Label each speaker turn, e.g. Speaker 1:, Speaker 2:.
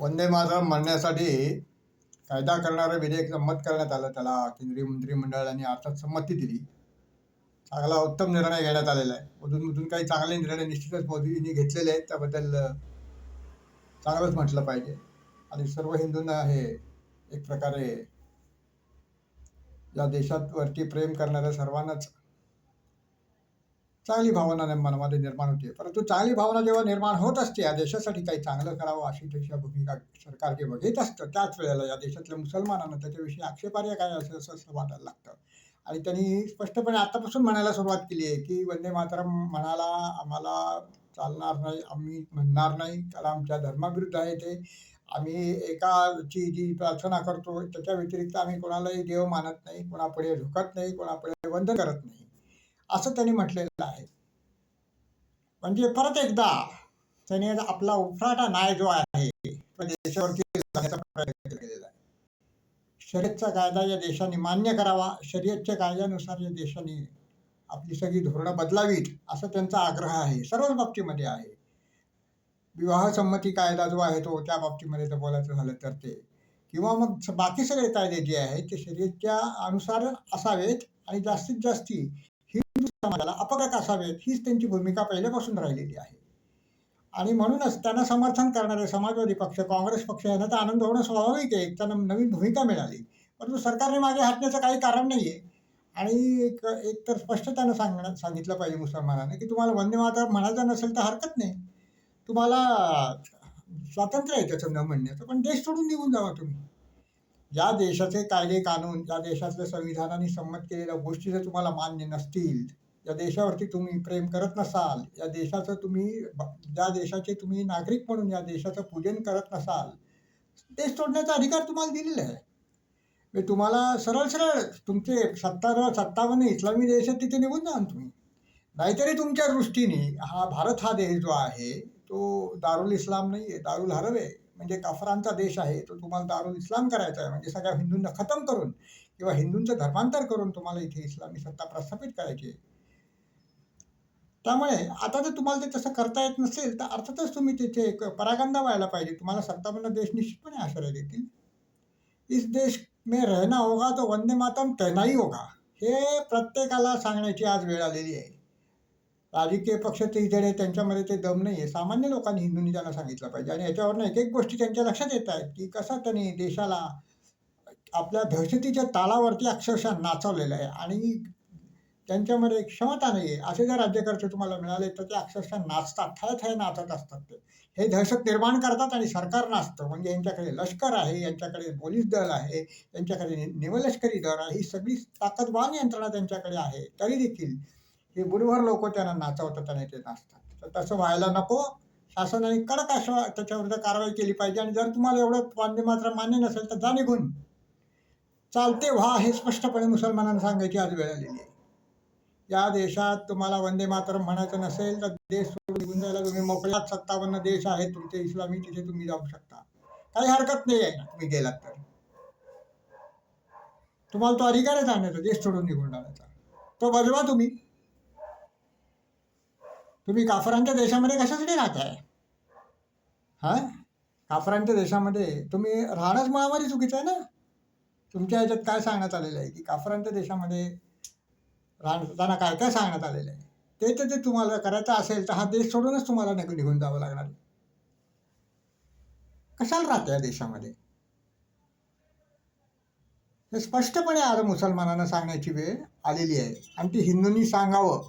Speaker 1: वंदे मातरम म्हणण्यासाठी कायदा करणारं विधेयक संमत करण्यात आलं. त्याला केंद्रीय मंत्रिमंडळाने अर्थात संमती दिली. चांगला उत्तम निर्णय घेण्यात आलेला आहे. मधून काही चांगले निर्णय निश्चितच मोदींनी घेतलेले आहेत, त्याबद्दल चांगलंच म्हटलं पाहिजे. आणि सर्व हिंदूंना हे एक प्रकारे या देशावरती प्रेम करणाऱ्या सर्वांनाच चांगली भावना मनामध्ये निर्माण होते. परंतु चांगली भावना जेव्हा निर्माण होत असते, या देशासाठी काही चांगलं करावं अशी त्याची भूमिका सरकार जेव्हा घेत असतं, त्याच वेळेला या देशातल्या मुसलमानांना त्याच्याविषयी आक्षेपार्ह काय असेल असं वाटायला लागतं. आणि त्यांनी स्पष्टपणे आतापासून म्हणायला सुरुवात केली आहे की वंदे मातरम म्हणाला आम्हाला चालणार नाही, आम्ही म्हणणार नाही, कारण आमच्या धर्माविरुद्ध आहे ते. आम्ही एकाची जी प्रार्थना करतो त्याच्या व्यतिरिक्त आम्ही कोणालाही देव मानत नाही, कोणापुढे झुकत नाही, कोणापुढे वंदन करत नाही, असं त्यांनी म्हटलेलं आहे. म्हणजे परत एकदा त्याने आपला उफराटा न्याय जो आहे तो देशावरती लादण्याचा प्रयत्न केलेला आहे. शर्यतचा कायदा या देशाने मान्य करावा, शर्यतच्या कायद्यानुसार या देशाने आपली सगळी धोरणं बदलावीत, असा त्यांचा आग्रह आहे. सर्वच बाबतीमध्ये आहे. विवाह संमती कायदा जो आहे तो त्या बाबतीमध्ये जर बोलायचं झालं तर ते, किंवा मग बाकी सगळे कायदे जे आहेत ते शर्यतच्या अनुसार असावेत आणि जास्तीत जास्त हिंदू समाजाला अपघात असावेत, हीच त्यांची भूमिका पहिल्यापासून राहिलेली आहे. आणि म्हणूनच त्यांना समर्थन करणारे समाजवादी पक्ष, काँग्रेस पक्ष यांना तर आनंद होणं स्वाभाविक आहे. त्यांना नवीन भूमिका मिळाली. परंतु सरकारने मागे हटण्याचं काही कारण नाही आहे. आणि एक तर स्पष्ट त्यांना सांगितलं पाहिजे मुसलमानांना की तुम्हाला वंदे मातरम म्हणायचं नसेल तर हरकत नाही, तुम्हाला स्वातंत्र्य आहे त्याचं न म्हणण्याचं, पण देश सोडून निघून जावा तुम्ही. या देशाचे कायदे कानून, या देशातल्या संविधानाने संमत केलेल्या गोष्टी जर तुम्हाला मान्य नसतील, या देशावरती तुम्ही प्रेम करत नसाल, या देशाचं ज्या देशाचे तुम्ही नागरिक म्हणून या देशाचं पूजन करत नसाल, देश सोडण्याचा अधिकार तुम्हाला दिलेला आहे. म्हणजे तुम्हाला सरळ सरळ तुमचे 57 इस्लामी देश आहेत तिथे निघून जा तुम्ही. नाहीतरी तुमच्या दृष्टीने भारत हा देश जो आहे तो दारुल इस्लाम नाही आहे, दारुल हरब आहे. म्हणजे काफरांचा देश आहे, तो तुम्हाला दारुल इस्लाम करायचा आहे. म्हणजे सगळ्या हिंदूंना खतम करून किंवा हिंदूंचं धर्मांतर करून तुम्हाला इथे इस्लामी सत्ता प्रस्थापित करायची आहे. त्यामुळे आता जर तुम्हाला ते तसं करता येत नसेल तर अर्थातच तुम्ही त्याचे एक परागंदा व्हायला पाहिजे. तुम्हाला 57 देश निश्चितपणे आश्रय देतील. इस देश में रहना होगा तो वंदे मातरम कहना ही होगा, हे प्रत्येकाला सांगण्याची आज वेळ आलेली आहे. राजकीय पक्ष ते इथे त्यांच्यामध्ये ते दम नाही आहे. सामान्य लोकांनी, हिंदूंनी त्यांना सांगितलं पाहिजे. आणि याच्यावरनं एक एक गोष्टी त्यांच्या लक्षात येत आहेत की कसं त्यांनी देशाला आपल्या दहशतीच्या तालावरती अक्षरशः नाचवलेलं आहे. आणि त्यांच्यामध्ये क्षमता नाही आहे. असे जर राज्यकर्ते तुम्हाला मिळाले तर ते अक्षरशः नाचतात, थय नाचत असतात. ते हे दहशत निर्माण करतात आणि सरकार नाचतं. म्हणजे यांच्याकडे लष्कर आहे, यांच्याकडे पोलीस दल आहे, यांच्याकडे निमलष्करी दल आहे, ही सगळी ताकदवान यंत्रणा त्यांच्याकडे आहे. तरी देखील हे बुडभर लोक त्यांना नाचवतात आणि ते नाचतात. तर तसं व्हायला नको. शासनाने कडक अशा त्याच्याविरुद्ध कारवाई केली पाहिजे. आणि जर तुम्हाला एवढं वंदे मातरम मान्य नसेल तर जा निघून. चालते व्हा, हे स्पष्टपणे मुसलमानांना सांगायची आज वेळ आलेली आहे. या देशात तुम्हाला वंदे मातरम म्हणायचं नसेल तर देश सोडून निघून जायला तुम्ही मोकळ्यात. 57 देश आहेत तुमचे इस्लामी, तिथे तुम्ही जाऊ शकता, काही हरकत नाही आहे. तुम्ही गेलात तर तुम्हाला तो अधिकार आहे जाण्याचा, देश सोडून निघून जाण्याचा. तो बजवा तुम्ही. तुम्ही काफरांच्या देशामध्ये कशासाठी राहताय? काफरांच्या देशामध्ये तुम्ही राहणंच महामारी चुकीचं आहे ना. तुमच्या ह्याच्यात काय सांगण्यात आलेलं आहे की काफरांच्या देशामध्ये राहताना काय काय सांगण्यात आलेलं आहे, ते तुम्हाला करायचं असेल तर हा देश सोडूनच तुम्हाला निघून जावं लागणार. कशाला राहतं या देशामध्ये, हे स्पष्टपणे आज मुसलमानांना सांगण्याची वेळ आलेली आहे. आणि ती हिंदूंनी सांगावं.